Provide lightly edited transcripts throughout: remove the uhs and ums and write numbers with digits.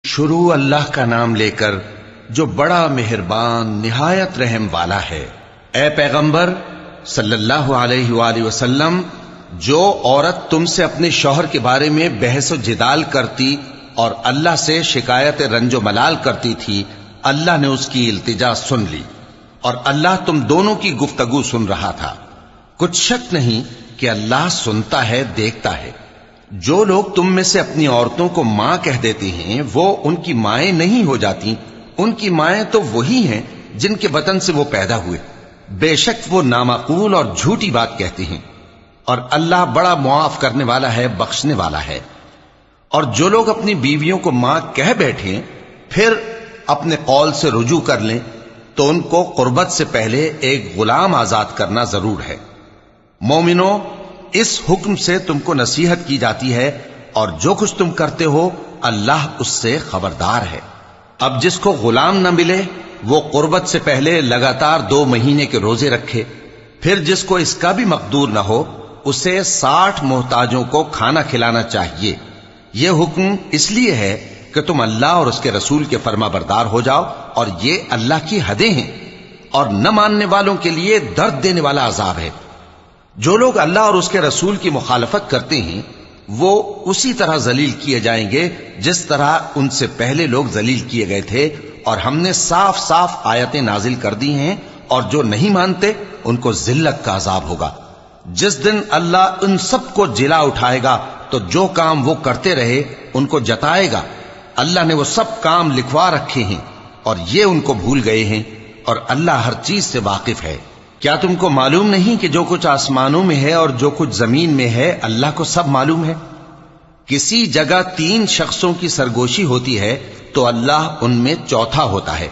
شروع اللہ کا نام لے کر جو بڑا مہربان نہایت رحم والا ہے۔ اے پیغمبر صلی اللہ علیہ وآلہ وسلم، جو عورت تم سے اپنے شوہر کے بارے میں بحث و جدال کرتی اور اللہ سے شکایت رنج و ملال کرتی تھی، اللہ نے اس کی التجا سن لی اور اللہ تم دونوں کی گفتگو سن رہا تھا۔ کچھ شک نہیں کہ اللہ سنتا ہے، دیکھتا ہے۔ جو لوگ تم میں سے اپنی عورتوں کو ماں کہہ دیتے ہیں وہ ان کی مائیں نہیں ہو جاتی، ان کی مائیں تو وہی ہیں جن کے بطن سے وہ پیدا ہوئے۔ بے شک وہ نامعقول اور جھوٹی بات کہتے ہیں، اور اللہ بڑا معاف کرنے والا ہے، بخشنے والا ہے۔ اور جو لوگ اپنی بیویوں کو ماں کہہ بیٹھیں پھر اپنے قول سے رجوع کر لیں تو ان کو قربت سے پہلے ایک غلام آزاد کرنا ضرور ہے۔ مومنوں، اس حکم سے تم کو نصیحت کی جاتی ہے اور جو کچھ تم کرتے ہو اللہ اس سے خبردار ہے۔ اب جس کو غلام نہ ملے وہ قربت سے پہلے لگاتار 2 مہینے کے روزے رکھے، پھر جس کو اس کا بھی مقدور نہ ہو اسے 60 محتاجوں کو کھانا کھلانا چاہیے۔ یہ حکم اس لیے ہے کہ تم اللہ اور اس کے رسول کے فرما بردار ہو جاؤ، اور یہ اللہ کی حدیں ہیں، اور نہ ماننے والوں کے لیے درد دینے والا عذاب ہے۔ جو لوگ اللہ اور اس کے رسول کی مخالفت کرتے ہیں وہ اسی طرح ذلیل کیے جائیں گے جس طرح ان سے پہلے لوگ ذلیل کیے گئے تھے، اور ہم نے صاف صاف آیتیں نازل کر دی ہیں، اور جو نہیں مانتے ان کو ذلت کا عذاب ہوگا۔ جس دن اللہ ان سب کو جلا اٹھائے گا تو جو کام وہ کرتے رہے ان کو جتائے گا۔ اللہ نے وہ سب کام لکھوا رکھے ہیں اور یہ ان کو بھول گئے ہیں، اور اللہ ہر چیز سے واقف ہے۔ کیا تم کو معلوم نہیں کہ جو کچھ آسمانوں میں ہے اور جو کچھ زمین میں ہے اللہ کو سب معلوم ہے؟ کسی جگہ 3 شخصوں کی سرگوشی ہوتی ہے تو اللہ ان میں چوتھا ہوتا ہے،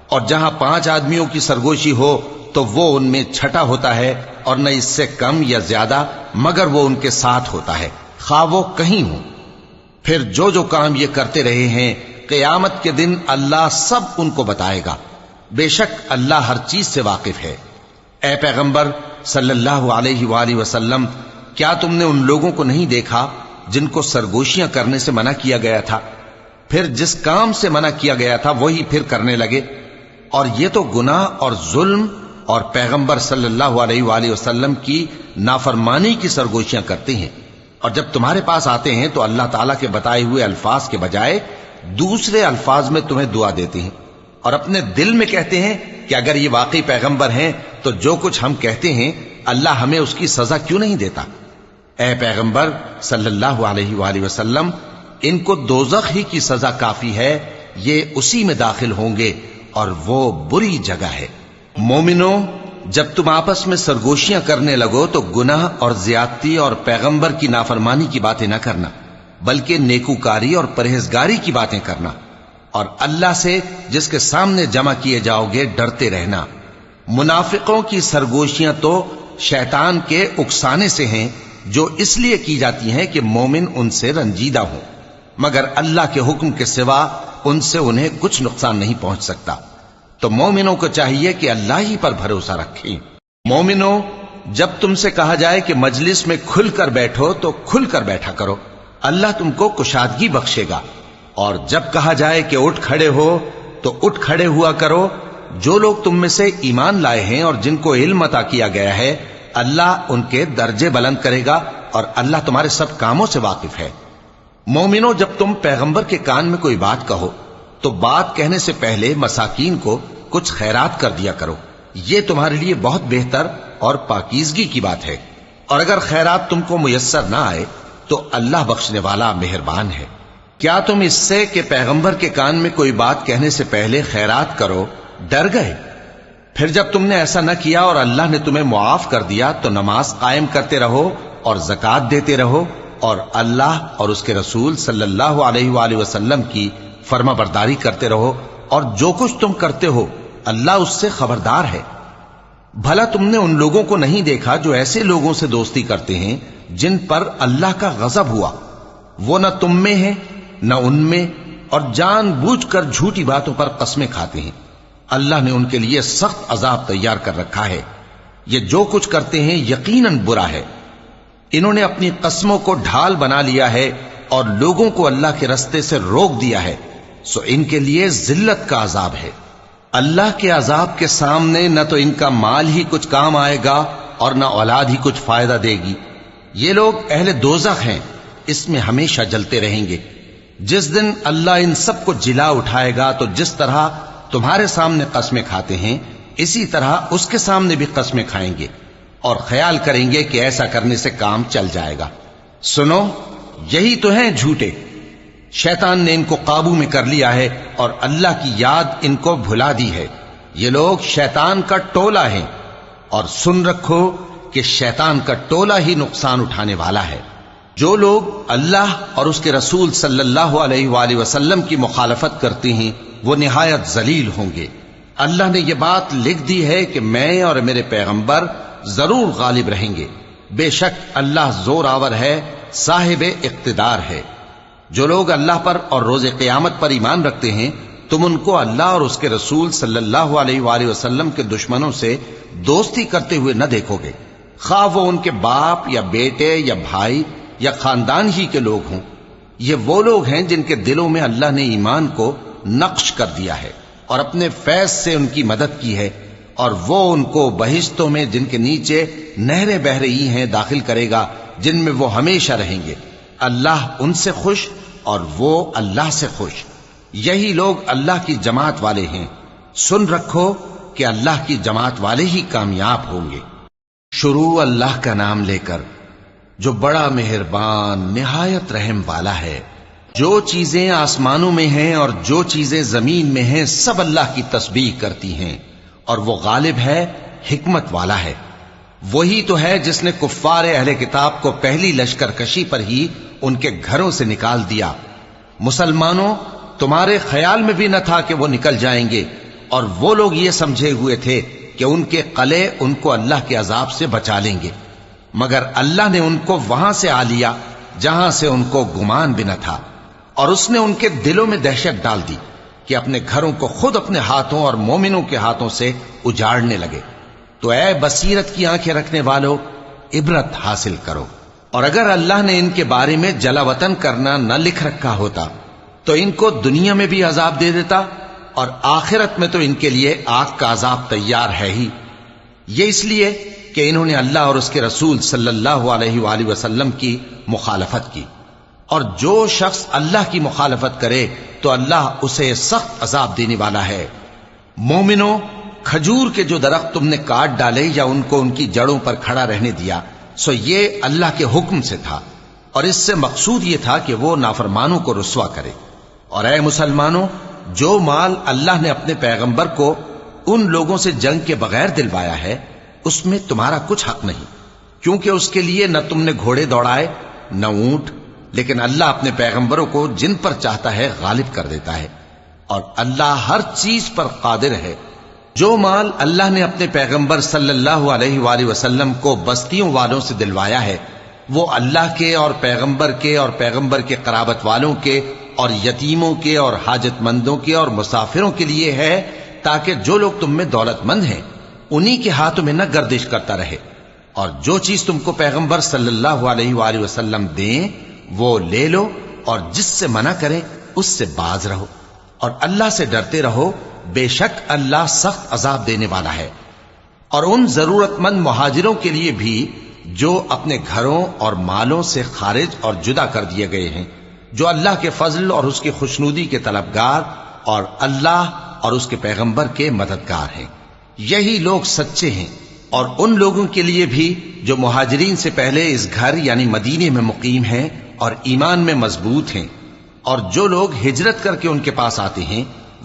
اور جہاں 5 آدمیوں کی سرگوشی ہو تو وہ ان میں چھٹا ہوتا ہے، اور نہ اس سے کم یا زیادہ مگر وہ ان کے ساتھ ہوتا ہے، خواہ وہ کہیں ہوں۔ پھر جو جو کام یہ کرتے رہے ہیں قیامت کے دن اللہ سب ان کو بتائے گا۔ بے شک اللہ ہر چیز سے واقف ہے۔ اے پیغمبر صلی اللہ علیہ وآلہ وسلم، کیا تم نے ان لوگوں کو نہیں دیکھا جن کو سرگوشیاں کرنے سے منع کیا گیا تھا، پھر جس کام سے منع کیا گیا تھا وہی پھر کرنے لگے؟ اور یہ تو گناہ اور ظلم اور پیغمبر صلی اللہ علیہ وآلہ وسلم کی نافرمانی کی سرگوشیاں کرتے ہیں، اور جب تمہارے پاس آتے ہیں تو اللہ تعالیٰ کے بتائے ہوئے الفاظ کے بجائے دوسرے الفاظ میں تمہیں دعا دیتے ہیں، اور اپنے دل میں کہتے ہیں کہ اگر یہ واقعی پیغمبر ہیں تو جو کچھ ہم کہتے ہیں اللہ ہمیں اس کی سزا کیوں نہیں دیتا؟ اے پیغمبر صلی اللہ علیہ وآلہ وسلم، ان کو دوزخ ہی کی سزا کافی ہے، یہ اسی میں داخل ہوں گے اور وہ بری جگہ ہے۔ مومنوں، جب تم آپس میں سرگوشیاں کرنے لگو تو گناہ اور زیادتی اور پیغمبر کی نافرمانی کی باتیں نہ کرنا، بلکہ نیکوکاری اور پرہیزگاری کی باتیں کرنا، اور اللہ سے جس کے سامنے جمع کیے جاؤ گے ڈرتے رہنا۔ منافقوں کی سرگوشیاں تو شیطان کے اکسانے سے ہیں، جو اس لیے کی جاتی ہیں کہ مومن ان سے رنجیدہ ہوں، مگر اللہ کے حکم کے سوا ان سے انہیں کچھ نقصان نہیں پہنچ سکتا۔ تو مومنوں کو چاہیے کہ اللہ ہی پر بھروسہ رکھیں۔ مومنوں، جب تم سے کہا جائے کہ مجلس میں کھل کر بیٹھو تو کھل کر بیٹھا کرو، اللہ تم کو کشادگی بخشے گا، اور جب کہا جائے کہ اٹھ کھڑے ہو تو اٹھ کھڑے ہوا کرو۔ جو لوگ تم میں سے ایمان لائے ہیں اور جن کو علم عطا کیا گیا ہے اللہ ان کے درجے بلند کرے گا، اور اللہ تمہارے سب کاموں سے واقف ہے۔ مومنوں، جب تم پیغمبر کے کان میں کوئی بات کہو تو بات کہنے سے پہلے مساکین کو کچھ خیرات کر دیا کرو، یہ تمہارے لیے بہت بہتر اور پاکیزگی کی بات ہے، اور اگر خیرات تم کو میسر نہ آئے تو اللہ بخشنے والا مہربان ہے۔ کیا تم اس سے کہ پیغمبر کے کان میں کوئی بات کہنے سے پہلے خیرات کرو ڈر گئے؟ پھر جب تم نے ایسا نہ کیا اور اللہ نے تمہیں معاف کر دیا تو نماز قائم کرتے رہو اور زکوٰۃ دیتے رہو، اور اللہ اور اس کے رسول صلی اللہ علیہ وآلہ وسلم کی فرما برداری کرتے رہو، اور جو کچھ تم کرتے ہو اللہ اس سے خبردار ہے۔ بھلا تم نے ان لوگوں کو نہیں دیکھا جو ایسے لوگوں سے دوستی کرتے ہیں جن پر اللہ کا غضب ہوا؟ وہ نہ تم میں ہیں نہ ان میں، اور جان بوجھ کر جھوٹی باتوں پر قسمیں کھاتے ہیں۔ اللہ نے ان کے لیے سخت عذاب تیار کر رکھا ہے، یہ جو کچھ کرتے ہیں یقیناً برا ہے۔ انہوں نے اپنی قسموں کو ڈھال بنا لیا ہے اور لوگوں کو اللہ کے رستے سے روک دیا ہے۔ سو ان کے لیے ذلت کا عذاب ہے۔ اللہ کے عذاب کے سامنے نہ تو ان کا مال ہی کچھ کام آئے گا اور نہ اولاد ہی کچھ فائدہ دے گی۔ یہ لوگ اہل دوزخ ہیں، اس میں ہمیشہ جلتے رہیں گے۔ جس دن اللہ ان سب کو جلا اٹھائے گا تو جس طرح تمہارے سامنے قسمیں کھاتے ہیں اسی طرح اس کے سامنے بھی قسمیں کھائیں گے اور خیال کریں گے کہ ایسا کرنے سے کام چل جائے گا۔ سنو، یہی تو ہیں جھوٹے۔ شیطان نے ان کو قابو میں کر لیا ہے اور اللہ کی یاد ان کو بھلا دی ہے۔ یہ لوگ شیطان کا ٹولہ ہیں، اور سن رکھو کہ شیطان کا ٹولہ ہی نقصان اٹھانے والا ہے۔ جو لوگ اللہ اور اس کے رسول صلی اللہ علیہ وآلہ وسلم کی مخالفت کرتے ہیں وہ نہایت ذلیل ہوں گے۔ اللہ نے یہ بات لکھ دی ہے کہ میں اور میرے پیغمبر ضرور غالب رہیں گے۔ بے شک اللہ زور آور ہے، صاحب اقتدار ہے۔ جو لوگ اللہ پر اور روز قیامت پر ایمان رکھتے ہیں تم ان کو اللہ اور اس کے رسول صلی اللہ علیہ وآلہ وسلم کے دشمنوں سے دوستی کرتے ہوئے نہ دیکھو گے، خواہ وہ ان کے باپ یا بیٹے یا بھائی یا خاندان ہی کے لوگ ہوں۔ یہ وہ لوگ ہیں جن کے دلوں میں اللہ نے ایمان کو نقش کر دیا ہے اور اپنے فیض سے ان کی مدد کی ہے، اور وہ ان کو بہشتوں میں جن کے نیچے نہریں بہ رہی ہیں داخل کرے گا، جن میں وہ ہمیشہ رہیں گے۔ اللہ ان سے خوش اور وہ اللہ سے خوش۔ یہی لوگ اللہ کی جماعت والے ہیں۔ سن رکھو کہ اللہ کی جماعت والے ہی کامیاب ہوں گے۔ شروع اللہ کا نام لے کر جو بڑا مہربان نہایت رحم والا ہے۔ جو چیزیں آسمانوں میں ہیں اور جو چیزیں زمین میں ہیں سب اللہ کی تسبیح کرتی ہیں، اور وہ غالب ہے، حکمت والا ہے۔ وہی تو ہے جس نے کفار اہل کتاب کو پہلی لشکر کشی پر ہی ان کے گھروں سے نکال دیا۔ مسلمانوں، تمہارے خیال میں بھی نہ تھا کہ وہ نکل جائیں گے، اور وہ لوگ یہ سمجھے ہوئے تھے کہ ان کے قلعے ان کو اللہ کے عذاب سے بچا لیں گے، مگر اللہ نے ان کو وہاں سے آ لیا جہاں سے ان کو گمان بھی نہ تھا، اور اس نے ان کے دلوں میں دہشت ڈال دی کہ اپنے گھروں کو خود اپنے ہاتھوں اور مومنوں کے ہاتھوں سے اجاڑنے لگے۔ تو اے بصیرت کی آنکھیں رکھنے والو، عبرت حاصل کرو۔ اور اگر اللہ نے ان کے بارے میں جلا وطن کرنا نہ لکھ رکھا ہوتا تو ان کو دنیا میں بھی عذاب دے دیتا، اور آخرت میں تو ان کے لیے آگ کا عذاب تیار ہے ہی۔ یہ اس لیے کہ انہوں نے اللہ اور اس کے رسول صلی اللہ علیہ وآلہ وسلم کی مخالفت کی، اور جو شخص اللہ کی مخالفت کرے تو اللہ اسے سخت عذاب دینے والا ہے۔ مومنوں، کھجور کے جو درخت تم نے کاٹ ڈالے یا ان کو ان کی جڑوں پر کھڑا رہنے دیا، سو یہ اللہ کے حکم سے تھا، اور اس سے مقصود یہ تھا کہ وہ نافرمانوں کو رسوا کرے۔ اور اے مسلمانوں، جو مال اللہ نے اپنے پیغمبر کو ان لوگوں سے جنگ کے بغیر دلوایا ہے اس میں تمہارا کچھ حق نہیں، کیونکہ اس کے لیے نہ تم نے گھوڑے دوڑائے نہ اونٹ، لیکن اللہ اپنے پیغمبروں کو جن پر چاہتا ہے غالب کر دیتا ہے، اور اللہ ہر چیز پر قادر ہے۔ جو مال اللہ نے اپنے پیغمبر صلی اللہ علیہ وآلہ وسلم کو بستیوں والوں سے دلوایا ہے وہ اللہ کے اور پیغمبر کے قرابت والوں کے اور یتیموں کے اور حاجت مندوں کے اور مسافروں کے لیے ہے، تاکہ جو لوگ تم میں دولت مند ہیں انہی کے ہاتھوں میں نہ گردش کرتا رہے، اور جو چیز تم کو پیغمبر صلی اللہ علیہ وآلہ وسلم دیں وہ لے لو، اور جس سے منع کریں اس سے باز رہو، اور اللہ سے ڈرتے رہو، بے شک اللہ سخت عذاب دینے والا ہے۔ اور ان ضرورت مند مہاجروں کے لیے بھی جو اپنے گھروں اور مالوں سے خارج اور جدا کر دیے گئے ہیں، جو اللہ کے فضل اور اس کی خوشنودی کے طلبگار اور اللہ اور اس کے پیغمبر کے مددگار ہیں، یہی لوگ سچے ہیں۔ اور ان لوگوں کے لیے بھی جو مہاجرین سے پہلے اس گھر یعنی مدینے میں مقیم ہیں اور ایمان میں مضبوط ہیں، اور جو لوگ ہجرت کر کے ان کے پاس آتے ہیں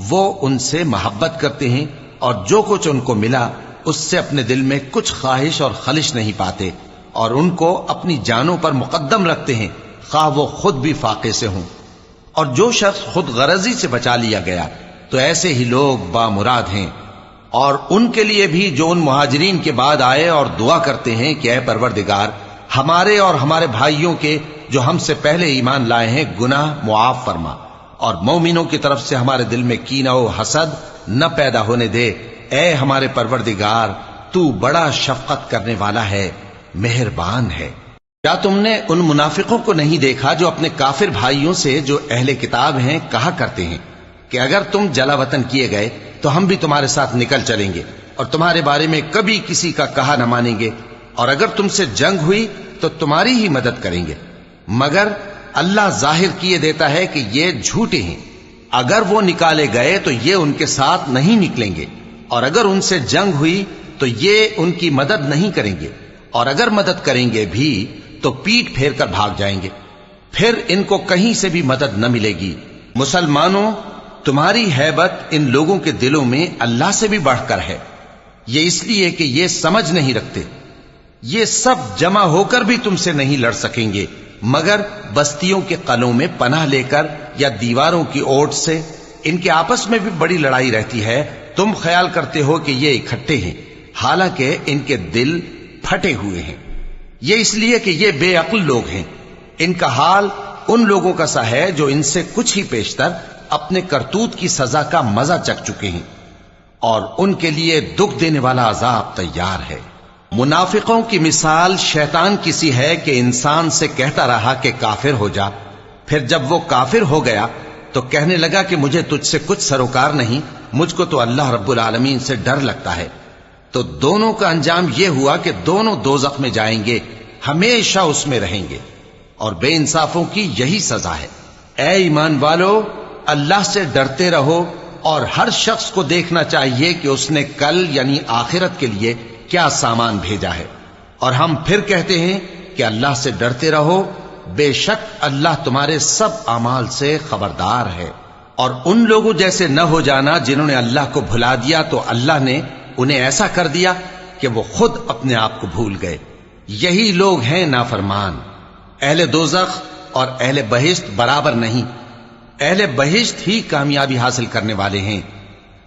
وہ ان سے محبت کرتے ہیں، اور جو کچھ ان کو ملا اس سے اپنے دل میں کچھ خواہش اور خلش نہیں پاتے، اور ان کو اپنی جانوں پر مقدم رکھتے ہیں خواہ وہ خود بھی فاقے سے ہوں۔ اور جو شخص خود غرضی سے بچا لیا گیا تو ایسے ہی لوگ بامراد ہیں۔ اور ان کے لیے بھی جو ان مہاجرین کے بعد آئے اور دعا کرتے ہیں کہ اے پروردگار ہمارے اور ہمارے بھائیوں کے جو ہم سے پہلے ایمان لائے ہیں گناہ معاف فرما، اور مومنوں کی طرف سے ہمارے دل میں کینہ و حسد نہ پیدا ہونے دے، اے ہمارے پروردگار تو بڑا شفقت کرنے والا ہے، مہربان ہے۔ کیا تم نے ان منافقوں کو نہیں دیکھا جو اپنے کافر بھائیوں سے جو اہل کتاب ہیں کہا کرتے ہیں کہ اگر تم جلا وطن کیے گئے تو ہم بھی تمہارے ساتھ نکل چلیں گے اور تمہارے بارے میں کبھی کسی کا کہا نہ مانیں گے، اور اگر تم سے جنگ ہوئی تو تمہاری ہی مدد کریں گے، مگر اللہ ظاہر کیے دیتا ہے کہ یہ جھوٹے ہیں۔ اگر وہ نکالے گئے تو یہ ان کے ساتھ نہیں نکلیں گے، اور اگر ان سے جنگ ہوئی تو یہ ان کی مدد نہیں کریں گے، اور اگر مدد کریں گے بھی تو پیٹ پھیر کر بھاگ جائیں گے، پھر ان کو کہیں سے بھی مدد نہ ملے گی۔ مسلمانوں، تمہاری ہیبت ان لوگوں کے دلوں میں اللہ سے بھی بڑھ کر ہے، یہ اس لیے کہ یہ سمجھ نہیں رکھتے۔ یہ سب جمع ہو کر بھی تم سے نہیں لڑ سکیں گے، مگر بستیوں کے قلعوں میں پناہ لے کر یا دیواروں کی اوٹ سے۔ ان کے آپس میں بھی بڑی لڑائی رہتی ہے، تم خیال کرتے ہو کہ یہ اکٹھے ہیں، حالانکہ ان کے دل پھٹے ہوئے ہیں۔ یہ اس لیے کہ یہ بے عقل لوگ ہیں۔ ان کا حال ان لوگوں کا سا ہے جو ان سے کچھ ہی پیشتر اپنے کرتوت کی سزا کا مزہ چکھ چکے ہیں، اور ان کے لیے دکھ دینے والا عذاب تیار ہے۔ منافقوں کی مثال شیطان کی سی ہے کہ انسان سے کہتا رہا کہ کافر ہو جا، پھر جب وہ کافر ہو گیا تو کہنے لگا کہ مجھے تجھ سے کچھ سروکار نہیں، مجھ کو تو اللہ رب العالمین سے ڈر لگتا ہے۔ تو دونوں کا انجام یہ ہوا کہ دونوں دوزخ میں جائیں گے، ہمیشہ اس میں رہیں گے، اور بے انصافوں کی یہی سزا ہے۔ اے ایمان والو، اللہ سے ڈرتے رہو، اور ہر شخص کو دیکھنا چاہیے کہ اس نے کل یعنی آخرت کے لیے کیا سامان بھیجا ہے۔ اور ہم پھر کہتے ہیں کہ اللہ سے ڈرتے رہو، بے شک اللہ تمہارے سب اعمال سے خبردار ہے۔ اور ان لوگوں جیسے نہ ہو جانا جنہوں نے اللہ کو بھلا دیا تو اللہ نے انہیں ایسا کر دیا کہ وہ خود اپنے آپ کو بھول گئے۔ یہی لوگ ہیں نافرمان۔ اہل دوزخ اور اہل بہشت برابر نہیں، اہل بہشت ہی کامیابی حاصل کرنے والے ہیں۔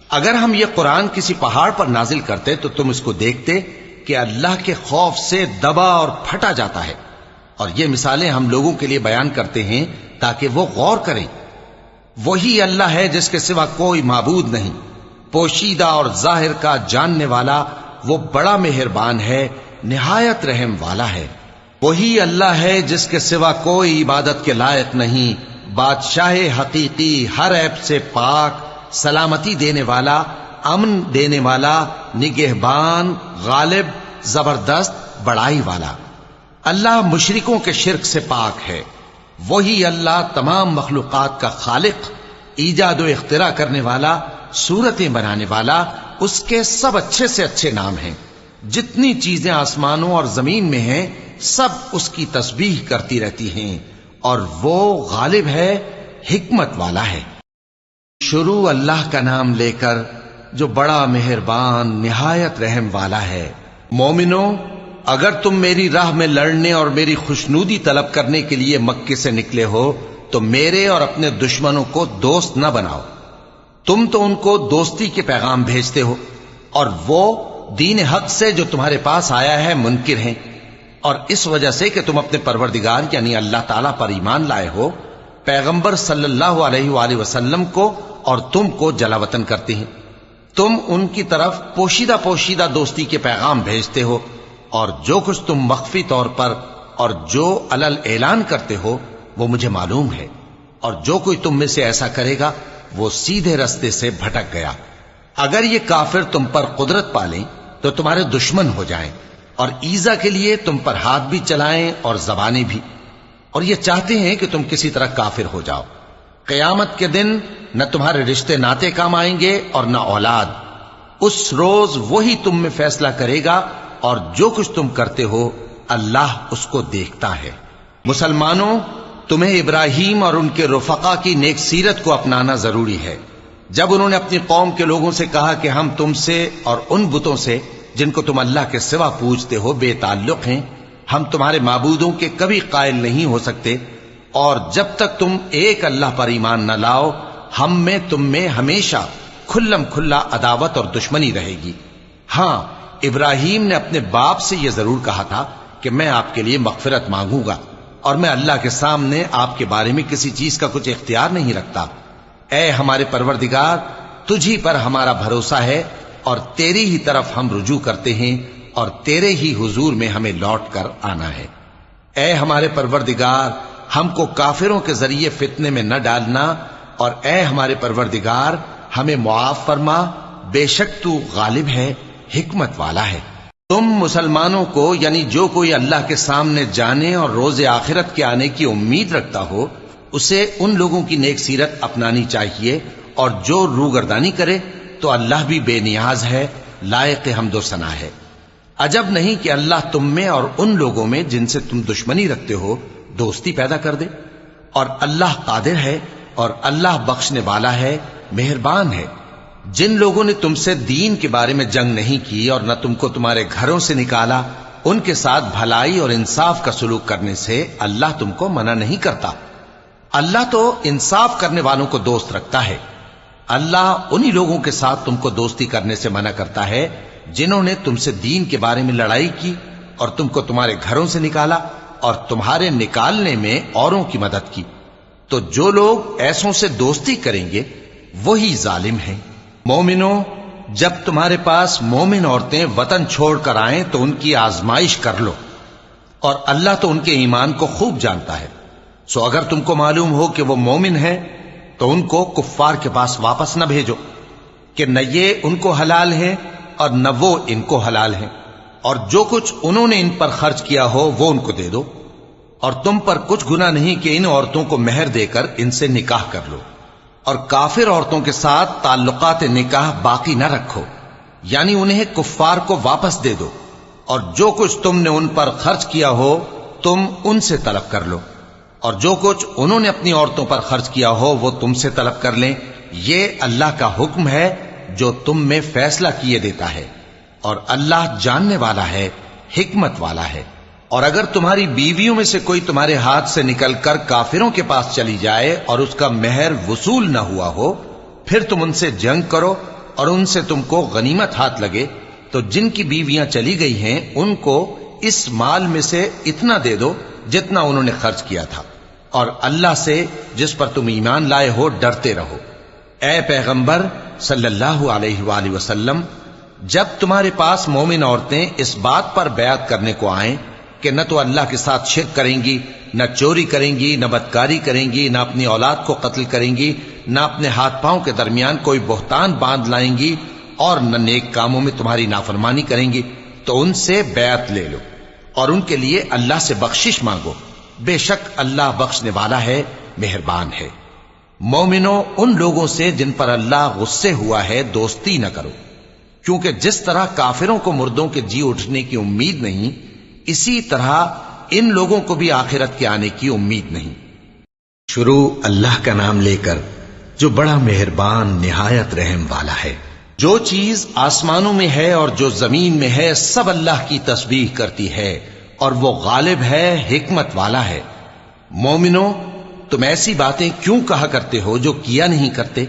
اگر ہم یہ قرآن کسی پہاڑ پر نازل کرتے تو تم اس کو دیکھتے کہ اللہ کے خوف سے دبا اور پھٹا جاتا ہے، اور یہ مثالیں ہم لوگوں کے لیے بیان کرتے ہیں تاکہ وہ غور کریں۔ وہی اللہ ہے جس کے سوا کوئی معبود نہیں، پوشیدہ اور ظاہر کا جاننے والا، وہ بڑا مہربان ہے، نہایت رحم والا ہے۔ وہی اللہ ہے جس کے سوا کوئی عبادت کے لائق نہیں، بادشاہ حقیقی، ہر عیب سے پاک، سلامتی دینے والا، امن دینے والا، نگہبان، غالب، زبردست، بڑائی والا۔ اللہ مشرکوں کے شرک سے پاک ہے۔ وہی اللہ تمام مخلوقات کا خالق، ایجاد و اختراع کرنے والا، صورتیں بنانے والا، اس کے سب اچھے سے اچھے نام ہیں۔ جتنی چیزیں آسمانوں اور زمین میں ہیں سب اس کی تسبیح کرتی رہتی ہیں، اور وہ غالب ہے، حکمت والا ہے۔ شروع اللہ کا نام لے کر جو بڑا مہربان نہایت رحم والا ہے۔ مومنوں، اگر تم میری راہ میں لڑنے اور میری خوشنودی طلب کرنے کے لیے مکے سے نکلے ہو تو میرے اور اپنے دشمنوں کو دوست نہ بناؤ۔ تم تو ان کو دوستی کے پیغام بھیجتے ہو، اور وہ دین حق سے جو تمہارے پاس آیا ہے منکر ہیں، اور اس وجہ سے کہ تم اپنے پروردگار یعنی اللہ تعالیٰ پر ایمان لائے ہو، پیغمبر صلی اللہ علیہ وآلہ وسلم کو اور تم کو جلا وطن کرتے ہیں۔ تم ان کی طرف پوشیدہ دوستی کے پیغام بھیجتے ہو، اور جو کچھ تم مخفی طور پر اور جو علل اعلان کرتے ہو وہ مجھے معلوم ہے، اور جو کوئی تم میں سے ایسا کرے گا وہ سیدھے رستے سے بھٹک گیا۔ اگر یہ کافر تم پر قدرت پالیں تو تمہارے دشمن ہو جائیں، اور ایذا کے لیے تم پر ہاتھ بھی چلائیں اور زبانیں بھی، اور یہ چاہتے ہیں کہ تم کسی طرح کافر ہو جاؤ۔ قیامت کے دن نہ تمہارے رشتے ناتے کام آئیں گے اور نہ اولاد۔ اس روز وہی تم میں فیصلہ کرے گا، اور جو کچھ تم کرتے ہو اللہ اس کو دیکھتا ہے۔ مسلمانوں، تمہیں ابراہیم اور ان کے رفقا کی نیک سیرت کو اپنانا ضروری ہے۔ جب انہوں نے اپنی قوم کے لوگوں سے کہا کہ ہم تم سے اور ان بتوں سے جن کو تم اللہ کے سوا پوجتے ہو بے تعلق ہیں، ہم تمہارے معبودوں کے کبھی قائل نہیں ہو سکتے، اور جب تک تم ایک اللہ پر ایمان نہ لاؤ ہم میں تم میں ہمیشہ کھلم کھلا عداوت اور دشمنی رہے گی۔ ہاں، ابراہیم نے اپنے باپ سے یہ ضرور کہا تھا کہ میں آپ کے لیے مغفرت مانگوں گا، اور میں اللہ کے سامنے آپ کے بارے میں کسی چیز کا کچھ اختیار نہیں رکھتا۔ اے ہمارے پروردگار، تجھی پر ہمارا بھروسہ ہے، اور تیری ہی طرف ہم رجوع کرتے ہیں، اور تیرے ہی حضور میں ہمیں لوٹ کر آنا ہے۔ اے ہمارے پروردگار، ہم کو کافروں کے ذریعے فتنے میں نہ ڈالنا، اور اے ہمارے پروردگار ہمیں معاف فرما، بے شک تو غالب ہے، حکمت والا ہے۔ تم مسلمانوں کو یعنی جو کوئی اللہ کے سامنے جانے اور روز آخرت کے آنے کی امید رکھتا ہو اسے ان لوگوں کی نیک سیرت اپنانی چاہیے، اور جو روگردانی کرے تو اللہ بھی بے نیاز ہے، لائق حمد و ثنا ہے۔ عجب نہیں کہ اللہ تم میں اور ان لوگوں میں جن سے تم دشمنی رکھتے ہو دوستی پیدا کر دے، اور اللہ قادر ہے اور اللہ بخشنے والا ہے، مہربان ہے۔ جن لوگوں نے تم سے دین کے بارے میں جنگ نہیں کی اور نہ تم کو تمہارے گھروں سے نکالا، ان کے ساتھ بھلائی اور انصاف کا سلوک کرنے سے اللہ تم کو منع نہیں کرتا۔ اللہ تو انصاف کرنے والوں کو دوست رکھتا ہے۔ اللہ انہی لوگوں کے ساتھ تم کو دوستی کرنے سے منع کرتا ہے جنہوں نے تم سے دین کے بارے میں لڑائی کی اور تم کو تمہارے گھروں سے نکالا اور تمہارے نکالنے میں اوروں کی مدد کی۔ تو جو لوگ ایسوں سے دوستی کریں گے وہی ظالم ہیں۔ مومنوں، جب تمہارے پاس مومن عورتیں وطن چھوڑ کر آئیں تو ان کی آزمائش کر لو، اور اللہ تو ان کے ایمان کو خوب جانتا ہے۔ سو اگر تم کو معلوم ہو کہ وہ مومن ہیں تو ان کو کفار کے پاس واپس نہ بھیجو کہ نہ یہ ان کو حلال ہیں اور نہ وہ ان کو حلال ہیں، اور جو کچھ انہوں نے ان پر خرچ کیا ہو وہ ان کو دے دو، اور تم پر کچھ گناہ نہیں کہ ان عورتوں کو مہر دے کر ان سے نکاح کر لو، اور کافر عورتوں کے ساتھ تعلقات نکاح باقی نہ رکھو، یعنی انہیں کفار کو واپس دے دو، اور جو کچھ تم نے ان پر خرچ کیا ہو تم ان سے طلب کر لو، اور جو کچھ انہوں نے اپنی عورتوں پر خرچ کیا ہو وہ تم سے طلب کر لیں۔ یہ اللہ کا حکم ہے جو تم میں فیصلہ کیے دیتا ہے، اور اللہ جاننے والا ہے، حکمت والا ہے۔ اور اگر تمہاری بیویوں میں سے کوئی تمہارے ہاتھ سے نکل کر کافروں کے پاس چلی جائے اور اس کا مہر وصول نہ ہوا ہو، پھر تم ان سے جنگ کرو اور ان سے تم کو غنیمت ہاتھ لگے، تو جن کی بیویاں چلی گئی ہیں ان کو اس مال میں سے اتنا دے دو جتنا انہوں نے خرچ کیا تھا، اور اللہ سے جس پر تم ایمان لائے ہو ڈرتے رہو۔ اے پیغمبر صلی اللہ علیہ وآلہ وسلم، جب تمہارے پاس مومن عورتیں اس بات پر بیعت کرنے کو آئیں کہ نہ تو اللہ کے ساتھ شرک کریں گی، نہ چوری کریں گی، نہ بدکاری کریں گی، نہ اپنی اولاد کو قتل کریں گی، نہ اپنے ہاتھ پاؤں کے درمیان کوئی بہتان باندھ لائیں گی، اور نہ نیک کاموں میں تمہاری نافرمانی کریں گی، تو ان سے بیعت لے لو اور ان کے لیے اللہ سے بخشش مانگو، بے شک اللہ بخشنے والا ہے، مہربان ہے۔ مومنوں، ان لوگوں سے جن پر اللہ غصے ہوا ہے دوستی نہ کرو، کیونکہ جس طرح کافروں کو مردوں کے جی اٹھنے کی امید نہیں، اسی طرح ان لوگوں کو بھی آخرت کے آنے کی امید نہیں۔ شروع اللہ کا نام لے کر جو بڑا مہربان نہایت رحم والا ہے۔ جو چیز آسمانوں میں ہے اور جو زمین میں ہے سب اللہ کی تسبیح کرتی ہے، اور وہ غالب ہے، حکمت والا ہے۔ مومنوں، تم ایسی باتیں کیوں کہا کرتے ہو جو کیا نہیں کرتے؟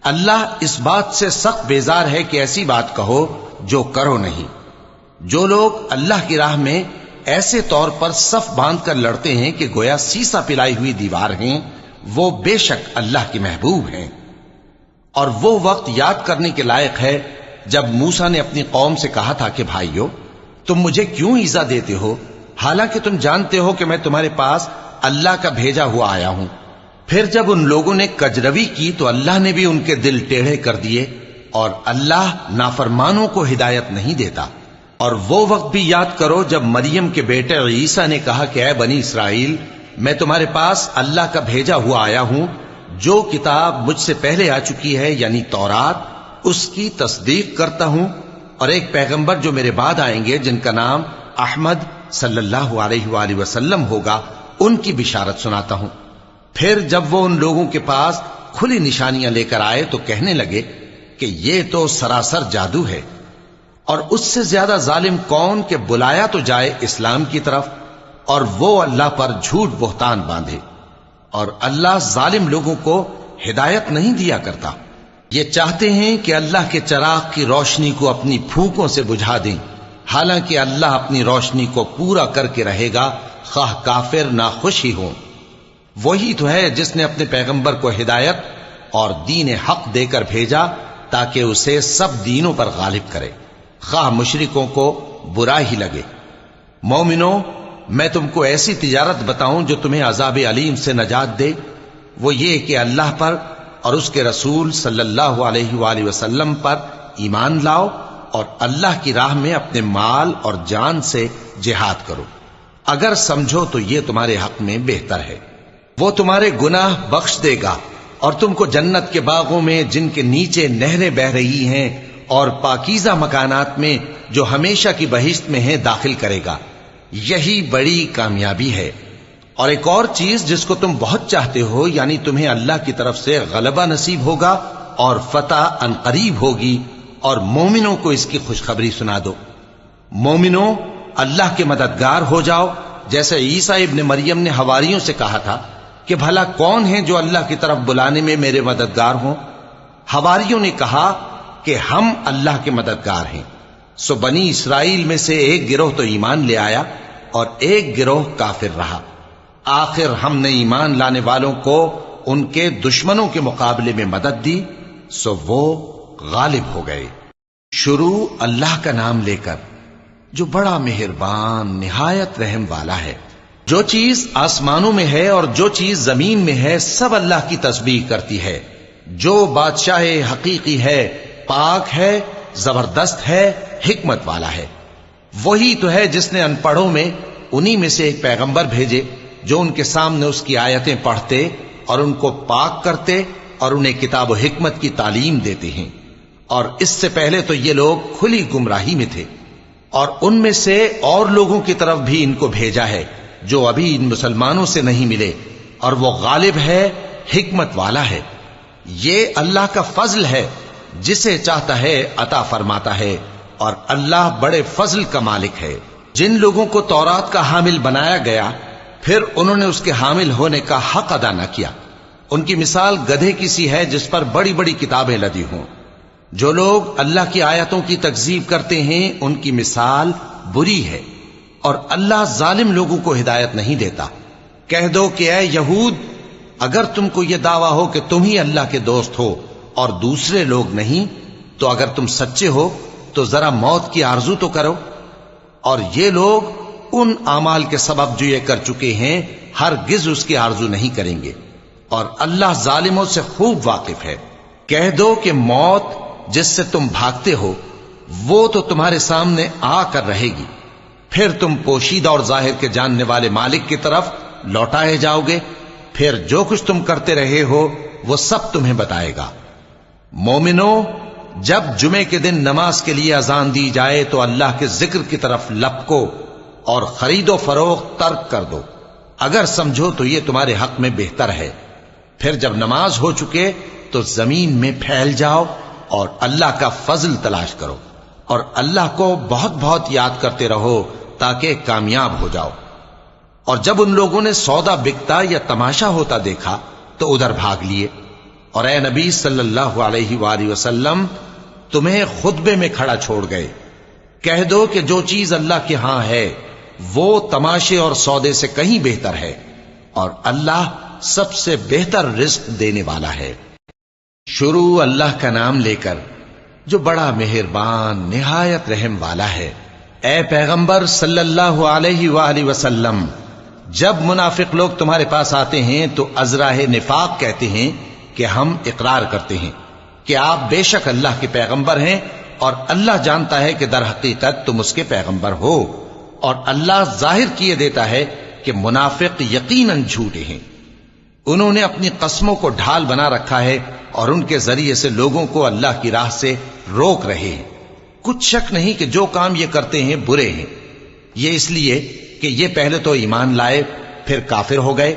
اللہ اس بات سے سخت بیزار ہے کہ ایسی بات کہو جو کرو نہیں۔ جو لوگ اللہ کی راہ میں ایسے طور پر صف باندھ کر لڑتے ہیں کہ گویا سیسا پلائی ہوئی دیوار ہیں، وہ بے شک اللہ کے محبوب ہیں۔ اور وہ وقت یاد کرنے کے لائق ہے جب موسیٰ نے اپنی قوم سے کہا تھا کہ بھائیو، تم مجھے کیوں ایذا دیتے ہو حالانکہ تم جانتے ہو کہ میں تمہارے پاس اللہ کا بھیجا ہوا آیا ہوں۔ پھر جب ان لوگوں نے کجروی کی تو اللہ نے بھی ان کے دل ٹیڑھے کر دیے، اور اللہ نافرمانوں کو ہدایت نہیں دیتا۔ اور وہ وقت بھی یاد کرو جب مریم کے بیٹے عیسیٰ نے کہا کہ اے بنی اسرائیل، میں تمہارے پاس اللہ کا بھیجا ہوا آیا ہوں، جو کتاب مجھ سے پہلے آ چکی ہے یعنی تورات، اس کی تصدیق کرتا ہوں، اور ایک پیغمبر جو میرے بعد آئیں گے جن کا نام احمد صلی اللہ علیہ وآلہ وسلم ہوگا، ان کی بشارت سناتا ہوں۔ پھر جب وہ ان لوگوں کے پاس کھلی نشانیاں لے کر آئے تو کہنے لگے کہ یہ تو سراسر جادو ہے، اور اس سے زیادہ ظالم کون کہ بلایا تو جائے اسلام کی طرف اور وہ اللہ پر جھوٹ بہتان باندھے، اور اللہ ظالم لوگوں کو ہدایت نہیں دیا کرتا۔ یہ چاہتے ہیں کہ اللہ کے چراغ کی روشنی کو اپنی پھونکوں سے بجھا دیں، حالانکہ اللہ اپنی روشنی کو پورا کر کے رہے گا، خواہ کافر ناخوش ہی ہوں۔ وہی تو ہے جس نے اپنے پیغمبر کو ہدایت اور دین حق دے کر بھیجا تاکہ اسے سب دینوں پر غالب کرے، خواہ مشرکوں کو برا ہی لگے۔ مومنوں، میں تم کو ایسی تجارت بتاؤں جو تمہیں عذاب علیم سے نجات دے؟ وہ یہ کہ اللہ پر اور اس کے رسول صلی اللہ علیہ وآلہ وسلم پر ایمان لاؤ اور اللہ کی راہ میں اپنے مال اور جان سے جہاد کرو۔ اگر سمجھو تو یہ تمہارے حق میں بہتر ہے۔ وہ تمہارے گناہ بخش دے گا اور تم کو جنت کے باغوں میں جن کے نیچے نہریں بہ رہی ہیں اور پاکیزہ مکانات میں جو ہمیشہ کی بہشت میں ہیں داخل کرے گا۔ یہی بڑی کامیابی ہے۔ اور ایک اور چیز جس کو تم بہت چاہتے ہو، یعنی تمہیں اللہ کی طرف سے غلبہ نصیب ہوگا اور فتح عنقریب ہوگی، اور مومنوں کو اس کی خوشخبری سنا دو۔ مومنوں، اللہ کے مددگار ہو جاؤ، جیسے عیسیٰ ابن مریم نے حواریوں سے کہا تھا کہ بھلا کون ہیں جو اللہ کی طرف بلانے میں میرے مددگار ہوں؟ حواریوں نے کہا کہ ہم اللہ کے مددگار ہیں۔ سو بنی اسرائیل میں سے ایک گروہ تو ایمان لے آیا اور ایک گروہ کافر رہا۔ آخر ہم نے ایمان لانے والوں کو ان کے دشمنوں کے مقابلے میں مدد دی، سو وہ غالب ہو گئے۔ شروع اللہ کا نام لے کر جو بڑا مہربان نہایت رحم والا ہے۔ جو چیز آسمانوں میں ہے اور جو چیز زمین میں ہے سب اللہ کی تسبیح کرتی ہے۔ جو بادشاہ حقیقی ہے، پاک ہے، زبردست ہے، حکمت والا ہے۔ وہی تو ہے جس نے ان پڑھوں میں انہی میں سے ایک پیغمبر بھیجے جو ان کے سامنے اس کی آیتیں پڑھتے اور ان کو پاک کرتے اور انہیں کتاب و حکمت کی تعلیم دیتے ہیں۔ اور اس سے پہلے تو یہ لوگ کھلی گمراہی میں تھے، اور ان میں سے اور لوگوں کی طرف بھی ان کو بھیجا ہے جو ابھی ان مسلمانوں سے نہیں ملے، اور وہ غالب ہے، حکمت والا ہے۔ یہ اللہ کا فضل ہے، جسے چاہتا ہے عطا فرماتا ہے، اور اللہ بڑے فضل کا مالک ہے۔ جن لوگوں کو تورات کا حامل بنایا گیا پھر انہوں نے اس کے حامل ہونے کا حق ادا نہ کیا، ان کی مثال گدھے کی سی ہے جس پر بڑی بڑی کتابیں لدی ہوں۔ جو لوگ اللہ کی آیتوں کی تکذیب کرتے ہیں ان کی مثال بری ہے، اور اللہ ظالم لوگوں کو ہدایت نہیں دیتا۔ کہہ دو کہ اے یہود، اگر تم کو یہ دعویٰ ہو کہ تم ہی اللہ کے دوست ہو اور دوسرے لوگ نہیں، تو اگر تم سچے ہو تو ذرا موت کی آرزو تو کرو۔ اور یہ لوگ ان اعمال کے سبب جو یہ کر چکے ہیں ہرگز اس کی آرزو نہیں کریں گے، اور اللہ ظالموں سے خوب واقف ہے۔ کہہ دو کہ موت جس سے تم بھاگتے ہو وہ تو تمہارے سامنے آ کر رہے گی، پھر تم پوشیدہ اور ظاہر کے جاننے والے مالک کی طرف لوٹائے جاؤ گے، پھر جو کچھ تم کرتے رہے ہو وہ سب تمہیں بتائے گا۔ مومنو، جب جمعے کے دن نماز کے لیے اذان دی جائے تو اللہ کے ذکر کی طرف لپکو اور خرید و فروخت ترک کر دو، اگر سمجھو تو یہ تمہارے حق میں بہتر ہے۔ پھر جب نماز ہو چکے تو زمین میں پھیل جاؤ اور اللہ کا فضل تلاش کرو، اور اللہ کو بہت بہت یاد کرتے رہو تاکہ کامیاب ہو جاؤ۔ اور جب ان لوگوں نے سودا بکتا یا تماشا ہوتا دیکھا تو ادھر بھاگ لیے، اور اے نبی صلی اللہ علیہ وآلہ وسلم تمہیں خطبے میں کھڑا چھوڑ گئے۔ کہہ دو کہ جو چیز اللہ کے ہاں ہے وہ تماشے اور سودے سے کہیں بہتر ہے، اور اللہ سب سے بہتر رزق دینے والا ہے۔ شروع اللہ کا نام لے کر جو بڑا مہربان نہایت رحم والا ہے۔ اے پیغمبر صلی اللہ علیہ وآلہ وسلم، جب منافق لوگ تمہارے پاس آتے ہیں تو ازراہ نفاق کہتے ہیں کہ ہم اقرار کرتے ہیں کہ آپ بے شک اللہ کے پیغمبر ہیں، اور اللہ جانتا ہے کہ در حقیقت تم اس کے پیغمبر ہو، اور اللہ ظاہر کیے دیتا ہے کہ منافق یقیناً جھوٹے ہیں۔ انہوں نے اپنی قسموں کو ڈھال بنا رکھا ہے اور ان کے ذریعے سے لوگوں کو اللہ کی راہ سے روک رہے ہیں۔ کچھ شک نہیں کہ جو کام یہ کرتے ہیں برے ہیں۔ یہ اس لیے کہ یہ پہلے تو ایمان لائے پھر کافر ہو گئے،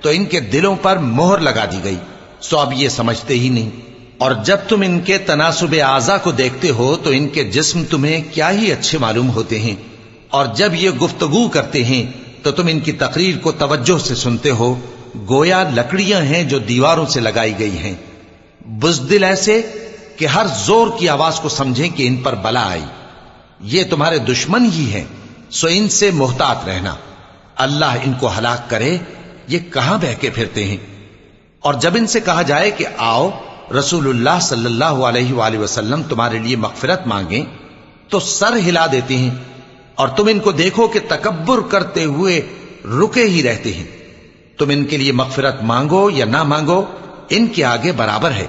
تو ان کے دلوں پر مہر لگا دی گئی، سو اب یہ سمجھتے ہی نہیں۔ اور جب تم ان کے تناسب اعضاء کو دیکھتے ہو تو ان کے جسم تمہیں کیا ہی اچھے معلوم ہوتے ہیں، اور جب یہ گفتگو کرتے ہیں تو تم ان کی تقریر کو توجہ سے سنتے ہو، گویا لکڑیاں ہیں جو دیواروں سے لگائی گئی ہیں، بزدل ایسے کہ ہر زور کی آواز کو سمجھیں کہ ان پر بلا آئی۔ یہ تمہارے دشمن ہی ہیں، سو ان سے محتاط رہنا، اللہ ان کو ہلاک کرے، یہ کہاں بہکے پھرتے ہیں۔ اور جب ان سے کہا جائے کہ آؤ رسول اللہ صلی اللہ علیہ وآلہ وسلم تمہارے لیے مغفرت مانگیں، تو سر ہلا دیتے ہیں، اور تم ان کو دیکھو کہ تکبر کرتے ہوئے رکے ہی رہتے ہیں۔ تم ان کے لیے مغفرت مانگو یا نہ مانگو ان کے آگے برابر ہے،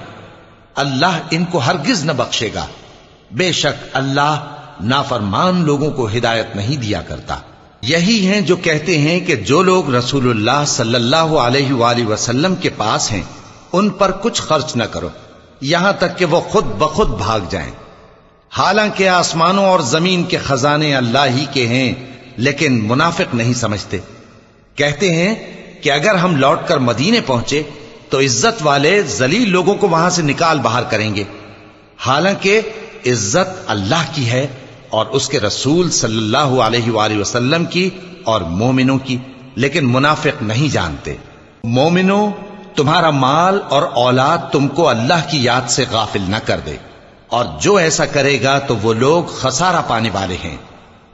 اللہ ان کو ہرگز نہ بخشے گا، بے شک اللہ نافرمان لوگوں کو ہدایت نہیں دیا کرتا۔ یہی ہیں جو کہتے ہیں کہ جو لوگ رسول اللہ صلی اللہ علیہ وآلہ وسلم کے پاس ہیں ان پر کچھ خرچ نہ کرو یہاں تک کہ وہ خود بخود بھاگ جائیں، حالانکہ آسمانوں اور زمین کے خزانے اللہ ہی کے ہیں، لیکن منافق نہیں سمجھتے۔ کہتے ہیں کہ اگر ہم لوٹ کر مدینے پہنچے تو عزت والے ذلیل لوگوں کو وہاں سے نکال باہر کریں گے، حالانکہ عزت اللہ کی ہے اور اس کے رسول صلی اللہ علیہ وآلہ وسلم کی اور مومنوں کی، لیکن منافق نہیں جانتے۔ مومنوں، تمہارا مال اور اولاد تم کو اللہ کی یاد سے غافل نہ کر دے، اور جو ایسا کرے گا تو وہ لوگ خسارہ پانے والے ہیں۔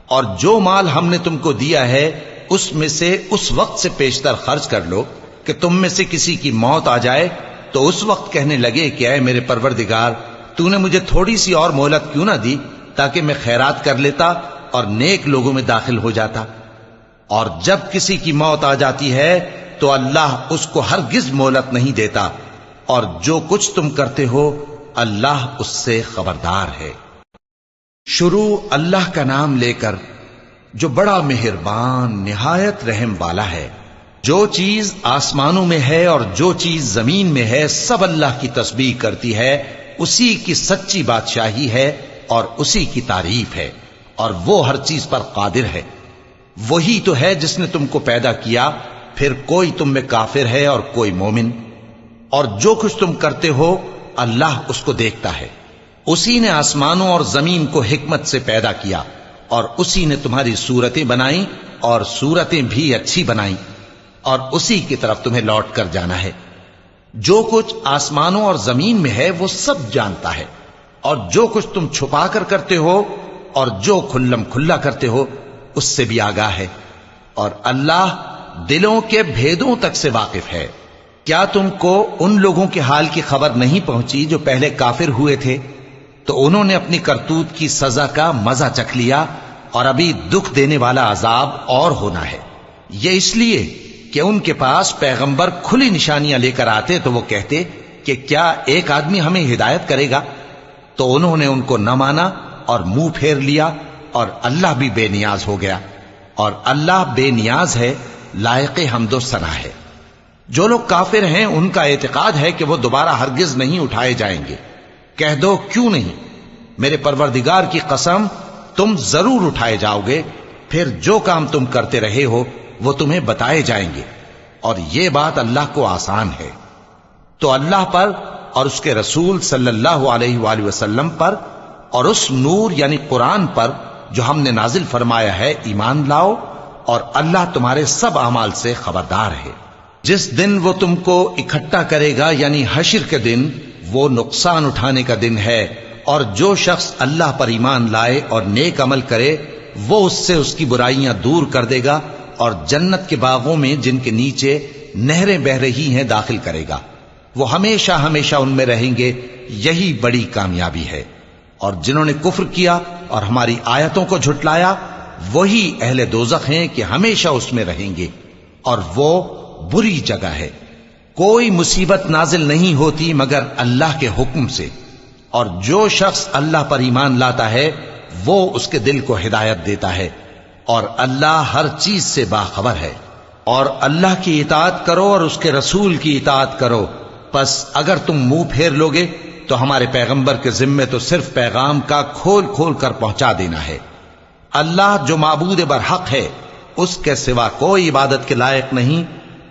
اور جو مال ہم نے تم کو دیا ہے اس میں سے اس وقت سے پیشتر خرچ کر لو کہ تم میں سے کسی کی موت آ جائے تو اس وقت کہنے لگے کہ اے میرے پروردگار، تو نے مجھے تھوڑی سی اور مہلت کیوں نہ دی تاکہ میں خیرات کر لیتا اور نیک لوگوں میں داخل ہو جاتا۔ اور جب کسی کی موت آ جاتی ہے تو اللہ اس کو ہرگز مہلت نہیں دیتا، اور جو کچھ تم کرتے ہو اللہ اس سے خبردار ہے۔ شروع اللہ کا نام لے کر جو بڑا مہربان نہایت رحم والا ہے۔ جو چیز آسمانوں میں ہے اور جو چیز زمین میں ہے سب اللہ کی تسبیح کرتی ہے، اسی کی سچی بادشاہی ہے اور اسی کی تعریف ہے، اور وہ ہر چیز پر قادر ہے۔ وہی تو ہے جس نے تم کو پیدا کیا، پھر کوئی تم میں کافر ہے اور کوئی مومن، اور جو کچھ تم کرتے ہو اللہ اس کو دیکھتا ہے۔ اسی نے آسمانوں اور زمین کو حکمت سے پیدا کیا، اور اسی نے تمہاری صورتیں بنائیں اور صورتیں بھی اچھی بنائیں، اور اسی کی طرف تمہیں لوٹ کر جانا ہے۔ جو کچھ آسمانوں اور زمین میں ہے وہ سب جانتا ہے، اور جو کچھ تم چھپا کر کرتے ہو اور جو کھلم کھلا کرتے ہو اس سے بھی آگاہ ہے، اور اللہ دلوں کے بھیدوں تک سے واقف ہے۔ کیا تم کو ان لوگوں کے حال کی خبر نہیں پہنچی جو پہلے کافر ہوئے تھے؟ تو انہوں نے اپنی کرتوت کی سزا کا مزہ چکھ لیا، اور ابھی دکھ دینے والا عذاب اور ہونا ہے۔ یہ اس لیے کہ ان کے پاس پیغمبر کھلی نشانیاں لے کر آتے تو وہ کہتے کہ کیا ایک آدمی ہمیں ہدایت کرے گا؟ تو انہوں نے ان کو نہ مانا اور منہ پھیر لیا، اور اللہ بھی بے نیاز ہو گیا، اور اللہ بے نیاز ہے، لائق حمد و ثنا ہے۔ جو لوگ کافر ہیں ان کا اعتقاد ہے کہ وہ دوبارہ ہرگز نہیں اٹھائے جائیں گے۔ کہہ دو کیوں نہیں، میرے پروردگار کی قسم تم ضرور اٹھائے جاؤ گے، پھر جو کام تم کرتے رہے ہو وہ تمہیں بتائے جائیں گے، اور یہ بات اللہ کو آسان ہے۔ تو اللہ پر اور اس کے رسول صلی اللہ علیہ وآلہ وسلم پر اور اس نور یعنی قرآن پر جو ہم نے نازل فرمایا ہے ایمان لاؤ، اور اللہ تمہارے سب اعمال سے خبردار ہے۔ جس دن وہ تم کو اکٹھا کرے گا یعنی حشر کے دن، وہ نقصان اٹھانے کا دن ہے، اور جو شخص اللہ پر ایمان لائے اور نیک عمل کرے وہ اس سے اس کی برائیاں دور کر دے گا، اور جنت کے باغوں میں جن کے نیچے نہریں بہ رہی ہیں داخل کرے گا۔ وہ ہمیشہ ہمیشہ ان میں رہیں گے، یہی بڑی کامیابی ہے۔ اور جنہوں نے کفر کیا اور ہماری آیتوں کو جھٹلایا وہی اہل دوزخ ہیں کہ ہمیشہ اس میں رہیں گے، اور وہ بری جگہ ہے۔ کوئی مصیبت نازل نہیں ہوتی مگر اللہ کے حکم سے، اور جو شخص اللہ پر ایمان لاتا ہے وہ اس کے دل کو ہدایت دیتا ہے، اور اللہ ہر چیز سے باخبر ہے۔ اور اللہ کی اطاعت کرو اور اس کے رسول کی اطاعت کرو، پس اگر تم منہ پھیر لوگے تو ہمارے پیغمبر کے ذمے تو صرف پیغام کا کھول کھول کر پہنچا دینا ہے۔ اللہ جو معبود برحق ہے، اس کے سوا کوئی عبادت کے لائق نہیں،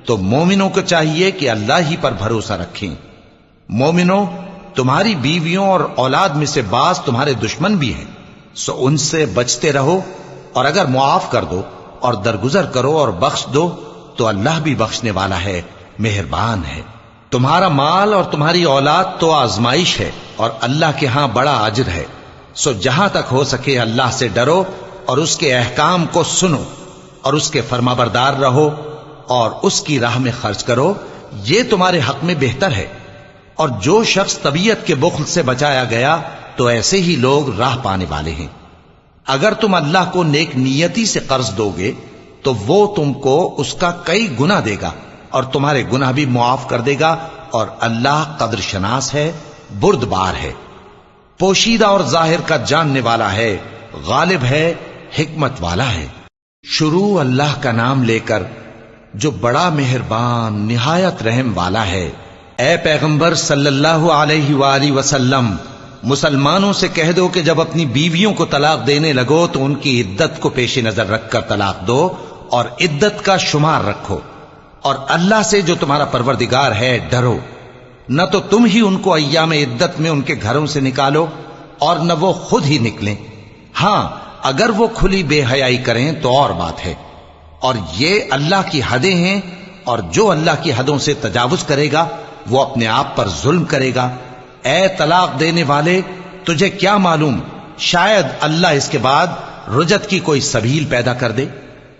تو مومنوں کو چاہیے کہ اللہ ہی پر بھروسہ رکھیں۔ مومنوں، تمہاری بیویوں اور اولاد میں سے بعض تمہارے دشمن بھی ہیں، سو ان سے بچتے رہو، اور اگر معاف کر دو اور درگزر کرو اور بخش دو تو اللہ بھی بخشنے والا ہے، مہربان ہے۔ تمہارا مال اور تمہاری اولاد تو آزمائش ہے، اور اللہ کے ہاں بڑا اجر ہے، سو جہاں تک ہو سکے اللہ سے ڈرو اور اس کے احکام کو سنو، اور اس کے فرمانبردار رہو، اور اس کی راہ میں خرچ کرو، یہ تمہارے حق میں بہتر ہے۔ اور جو شخص طبیعت کے بخل سے بچایا گیا تو ایسے ہی لوگ راہ پانے والے ہیں۔ اگر تم اللہ کو نیک نیتی سے قرض دو گے تو وہ تم کو اس کا کئی گنا دے گا، اور تمہارے گناہ بھی معاف کر دے گا، اور اللہ قدر شناس ہے، بردبار ہے، پوشیدہ اور ظاہر کا جاننے والا ہے، غالب ہے، حکمت والا ہے۔ شروع اللہ کا نام لے کر جو بڑا مہربان نہایت رحم والا ہے۔ اے پیغمبر صلی اللہ علیہ وآلہ وسلم، مسلمانوں سے کہہ دو کہ جب اپنی بیویوں کو طلاق دینے لگو تو ان کی عدت کو پیش نظر رکھ کر طلاق دو، اور عدت کا شمار رکھو، اور اللہ سے جو تمہارا پروردگار ہے ڈرو۔ نہ تو تم ہی ان کو ایام عدت میں ان کے گھروں سے نکالو، اور نہ وہ خود ہی نکلیں۔ ہاں، اگر وہ کھلی بے حیائی کریں تو اور بات ہے، اور یہ اللہ کی حدیں ہیں، اور جو اللہ کی حدوں سے تجاوز کرے گا وہ اپنے آپ پر ظلم کرے گا۔ اے طلاق دینے والے، تجھے کیا معلوم، شاید اللہ اس کے بعد رجعت کی کوئی سبیل پیدا کر دے۔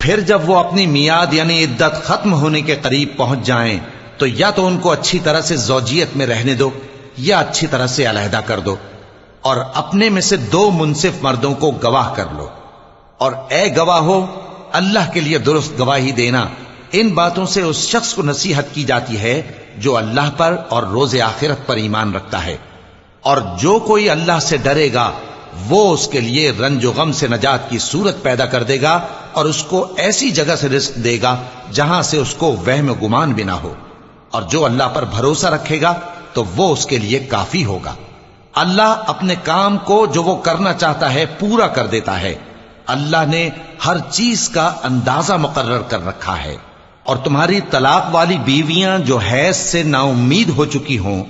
پھر جب وہ اپنی میعاد یعنی عدت ختم ہونے کے قریب پہنچ جائیں تو یا تو ان کو اچھی طرح سے زوجیت میں رہنے دو یا اچھی طرح سے علیحدہ کر دو، اور اپنے میں سے 2 منصف مردوں کو گواہ کر لو، اور اے گواہو، اللہ کے لیے درست گواہی دینا۔ ان باتوں سے اس شخص کو نصیحت کی جاتی ہے جو اللہ پر اور روز آخرت پر ایمان رکھتا ہے، اور جو کوئی اللہ سے ڈرے گا وہ اس کے لیے رنج و غم سے نجات کی صورت پیدا کر دے گا، اور اس کو ایسی جگہ سے رزق دے گا جہاں سے اس کو وہم و گمان بھی نہ ہو، اور جو اللہ پر بھروسہ رکھے گا تو وہ اس کے لیے کافی ہوگا۔ اللہ اپنے کام کو جو وہ کرنا چاہتا ہے پورا کر دیتا ہے۔ اللہ نے ہر چیز کا اندازہ مقرر کر رکھا ہے۔ اور تمہاری طلاق والی بیویاں جو حیض سے نا امید ہو چکی ہوں،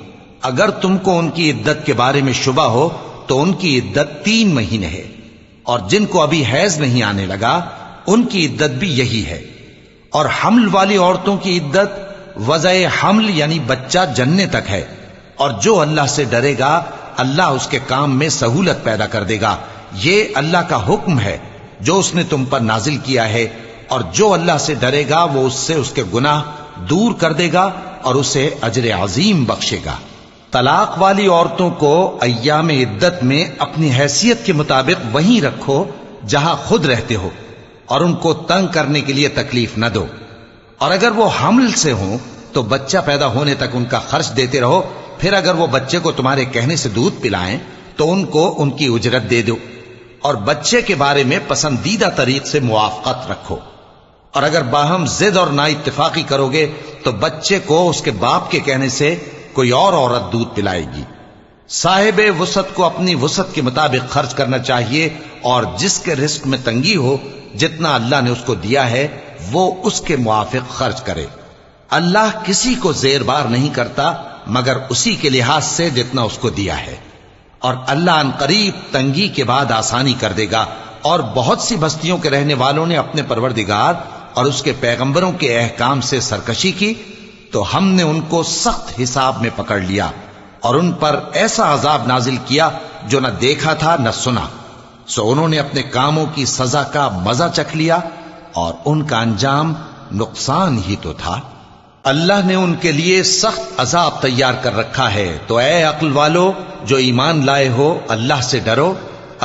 اگر تم کو ان کی عدت کے بارے میں شبہ ہو تو ان کی عدت 3 مہینے ہے، اور جن کو ابھی حیض نہیں آنے لگا ان کی عدت بھی یہی ہے۔ اور حمل والی عورتوں کی عدت وضع حمل یعنی بچہ جننے تک ہے، اور جو اللہ سے ڈرے گا اللہ اس کے کام میں سہولت پیدا کر دے گا۔ یہ اللہ کا حکم ہے جو اس نے تم پر نازل کیا ہے، اور جو اللہ سے ڈرے گا وہ اس سے اس کے گناہ دور کر دے گا اور اسے اجر عظیم بخشے گا۔ طلاق والی عورتوں کو ایام عدت میں اپنی حیثیت کے مطابق وہیں رکھو جہاں خود رہتے ہو، اور ان کو تنگ کرنے کے لیے تکلیف نہ دو، اور اگر وہ حمل سے ہوں تو بچہ پیدا ہونے تک ان کا خرچ دیتے رہو۔ پھر اگر وہ بچے کو تمہارے کہنے سے دودھ پلائیں تو ان کو ان کی اجرت دے دو، اور بچے کے بارے میں پسندیدہ طریق سے موافقت رکھو۔ اور اگر باہم ضد اور نا اتفاقی کرو گے تو بچے کو اس کے باپ کے کہنے سے کوئی اور عورت دودھ پلائے گی۔ صاحب وسعت کو اپنی وسعت کے مطابق خرچ کرنا چاہیے، اور جس کے رزق میں تنگی ہو جتنا اللہ نے اس کو دیا ہے وہ اس کے موافق خرچ کرے۔ اللہ کسی کو زیر بار نہیں کرتا مگر اسی کے لحاظ سے جتنا اس کو دیا ہے، اور اللہ ان قریب تنگی کے بعد آسانی کر دے گا۔ اور بہت سی بستیوں کے رہنے والوں نے اپنے پروردگار اور اس کے پیغمبروں کے احکام سے سرکشی کی تو ہم نے ان کو سخت حساب میں پکڑ لیا، اور ان پر ایسا عذاب نازل کیا جو نہ دیکھا تھا نہ سنا۔ سو انہوں نے اپنے کاموں کی سزا کا مزہ چکھ لیا، اور ان کا انجام نقصان ہی تو تھا۔ اللہ نے ان کے لیے سخت عذاب تیار کر رکھا ہے۔ تو اے عقل والو جو ایمان لائے ہو، اللہ سے ڈرو۔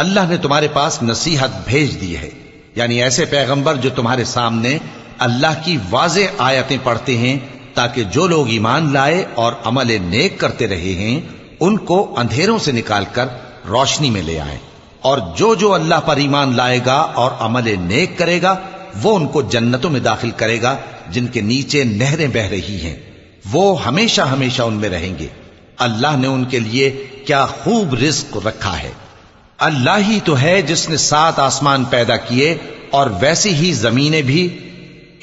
اللہ نے تمہارے پاس نصیحت بھیج دی ہے، یعنی ایسے پیغمبر جو تمہارے سامنے اللہ کی واضح آیتیں پڑھتے ہیں، تاکہ جو لوگ ایمان لائے اور عمل نیک کرتے رہے ہیں ان کو اندھیروں سے نکال کر روشنی میں لے آئیں، اور جو اللہ پر ایمان لائے گا اور عمل نیک کرے گا وہ ان کو جنتوں میں داخل کرے گا جن کے نیچے نہریں بہ رہی ہیں، وہ ہمیشہ ہمیشہ ان میں رہیں گے۔ اللہ نے ان کے لیے کیا خوب رزق رکھا ہے۔ اللہ ہی تو ہے جس نے 7 آسمان پیدا کیے اور ویسی ہی زمینیں بھی،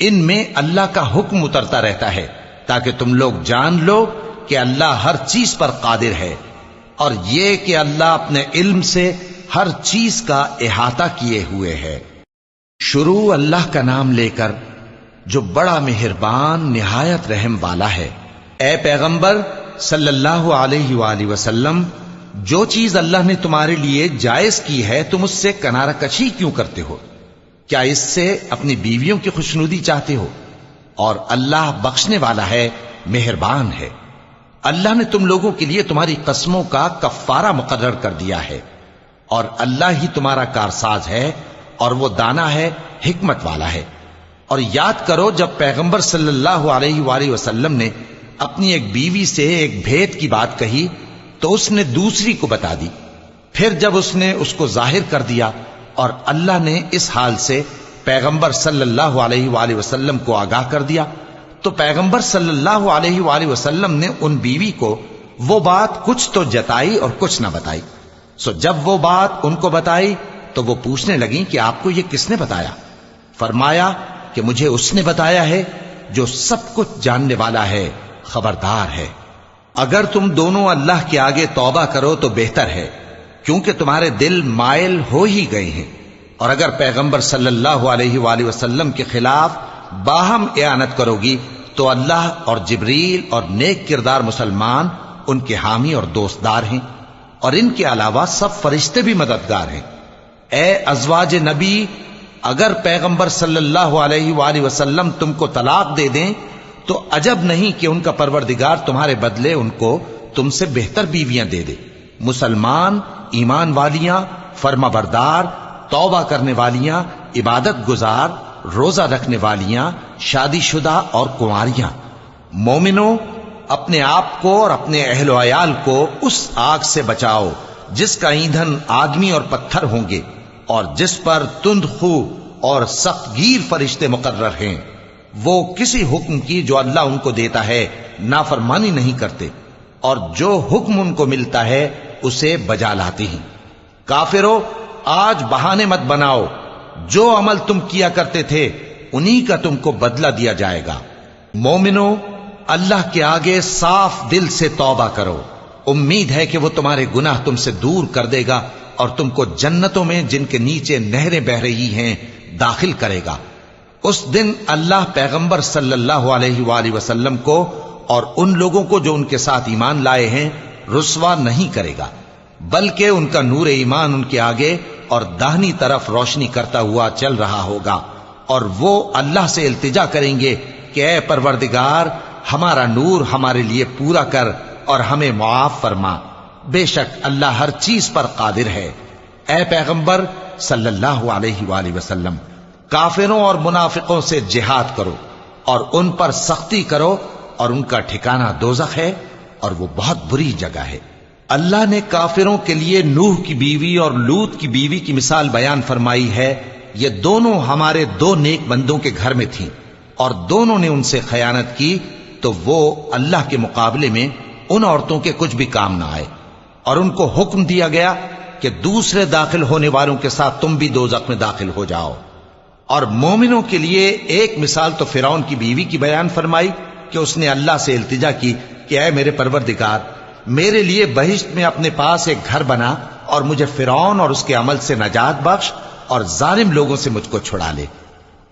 ان میں اللہ کا حکم اترتا رہتا ہے تاکہ تم لوگ جان لو کہ اللہ ہر چیز پر قادر ہے، اور یہ کہ اللہ اپنے علم سے ہر چیز کا احاطہ کیے ہوئے ہے۔ شروع اللہ کا نام لے کر جو بڑا مہربان نہایت رحم والا ہے۔ اے پیغمبر صلی اللہ علیہ وآلہ وسلم، جو چیز اللہ نے تمہارے لیے جائز کی ہے تم اس سے کنارہ کشی کیوں کرتے ہو؟ کیا اس سے اپنی بیویوں کی خوشنودی چاہتے ہو؟ اور اللہ بخشنے والا ہے، مہربان ہے۔ اللہ نے تم لوگوں کے لیے تمہاری قسموں کا کفارہ مقرر کر دیا ہے، اور اللہ ہی تمہارا کارساز ہے، اور وہ دانا ہے، حکمت والا ہے۔ اور یاد کرو جب پیغمبر صلی اللہ علیہ وآلہ وسلم نے اپنی ایک بیوی سے ایک بھید کی بات کہی تو اس نے دوسری کو بتا دی، پھر جب اس نے اس کو ظاہر کر دیا اور اللہ نے اس حال سے پیغمبر صلی اللہ علیہ وآلہ وسلم کو آگاہ کر دیا تو پیغمبر صلی اللہ علیہ وآلہ وسلم نے ان بیوی کو وہ بات کچھ تو جتائی اور کچھ نہ بتائی۔ سو جب وہ بات ان کو بتائی تو وہ پوچھنے لگیں کہ آپ کو یہ کس نے بتایا؟ فرمایا کہ مجھے اس نے بتایا ہے جو سب کچھ جاننے والا ہے، خبردار ہے۔ اگر تم دونوں اللہ کے آگے توبہ کرو تو بہتر ہے، کیونکہ تمہارے دل مائل ہو ہی گئے ہیں، اور اگر پیغمبر صلی اللہ علیہ وآلہ وسلم کے خلاف باہم اعانت کرو گی تو اللہ اور جبریل اور نیک کردار مسلمان ان کے حامی اور دوستدار ہیں، اور ان کے علاوہ سب فرشتے بھی مددگار ہیں۔ اے ازواج نبی، اگر پیغمبر صلی اللہ علیہ وآلہ وسلم تم کو طلاق دے دیں تو عجب نہیں کہ ان کا پروردگار تمہارے بدلے ان کو تم سے بہتر بیویاں دے دے، مسلمان، ایمان والیاں، فرما بردار، توبہ کرنے والیاں، عبادت گزار، روزہ رکھنے والیاں، شادی شدہ اور کنواریاں۔ مومنوں، اپنے آپ کو اور اپنے اہل و عیال کو اس آگ سے بچاؤ جس کا ایندھن آدمی اور پتھر ہوں گے، اور جس پر تند خو اور سخت گیر فرشتے مقرر ہیں۔ وہ کسی حکم کی جو اللہ ان کو دیتا ہے نافرمانی نہیں کرتے، اور جو حکم ان کو ملتا ہے اسے بجا لاتے ہیں۔ کافرو، آج بہانے مت بناؤ، جو عمل تم کیا کرتے تھے انہی کا تم کو بدلہ دیا جائے گا۔ مومنو، اللہ کے آگے صاف دل سے توبہ کرو، امید ہے کہ وہ تمہارے گناہ تم سے دور کر دے گا اور تم کو جنتوں میں جن کے نیچے نہریں بہ رہی ہیں داخل کرے گا۔ اس دن اللہ پیغمبر صلی اللہ علیہ وآلہ وسلم کو اور ان لوگوں کو جو ان کے ساتھ ایمان لائے ہیں رسوا نہیں کرے گا، بلکہ ان کا نور ایمان ان کے آگے اور داہنی طرف روشنی کرتا ہوا چل رہا ہوگا، اور وہ اللہ سے التجا کریں گے کہ اے پروردگار، ہمارا نور ہمارے لیے پورا کر اور ہمیں معاف فرما، بے شک اللہ ہر چیز پر قادر ہے۔ اے پیغمبر صلی اللہ علیہ وآلہ وسلم، کافروں اور منافقوں سے جہاد کرو اور ان پر سختی کرو، اور ان کا ٹھکانہ دوزخ ہے اور وہ بہت بری جگہ ہے۔ اللہ نے کافروں کے لیے نوح کی بیوی اور لوط کی بیوی کی مثال بیان فرمائی ہے۔ یہ دونوں ہمارے دو نیک بندوں کے گھر میں تھیں، اور دونوں نے ان سے خیانت کی تو وہ اللہ کے مقابلے میں ان عورتوں کے کچھ بھی کام نہ آئے، اور ان کو حکم دیا گیا کہ دوسرے داخل ہونے والوں کے ساتھ تم بھی دوزخ میں داخل ہو جاؤ۔ اور مومنوں کے لیے ایک مثال تو فرعون کی بیوی کی بیان فرمائی کہ اس نے اللہ سے التجا کی کہ اے میرے پروردگار، میرے لیے بہشت میں اپنے پاس ایک گھر بنا اور مجھے فرعون اور اس کے عمل سے نجات بخش اور ظالم لوگوں سے مجھ کو چھڑا لے۔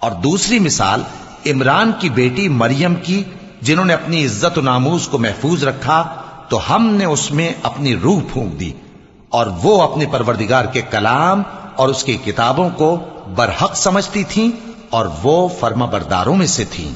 اور دوسری مثال عمران کی بیٹی مریم کی، جنہوں نے اپنی عزت و ناموس کو محفوظ رکھا تو ہم نے اس میں اپنی روح پھونک دی، اور وہ اپنے پروردگار کے کلام اور اس کی کتابوں کو برحق سمجھتی تھیں، اور وہ فرما برداروں میں سے تھیں۔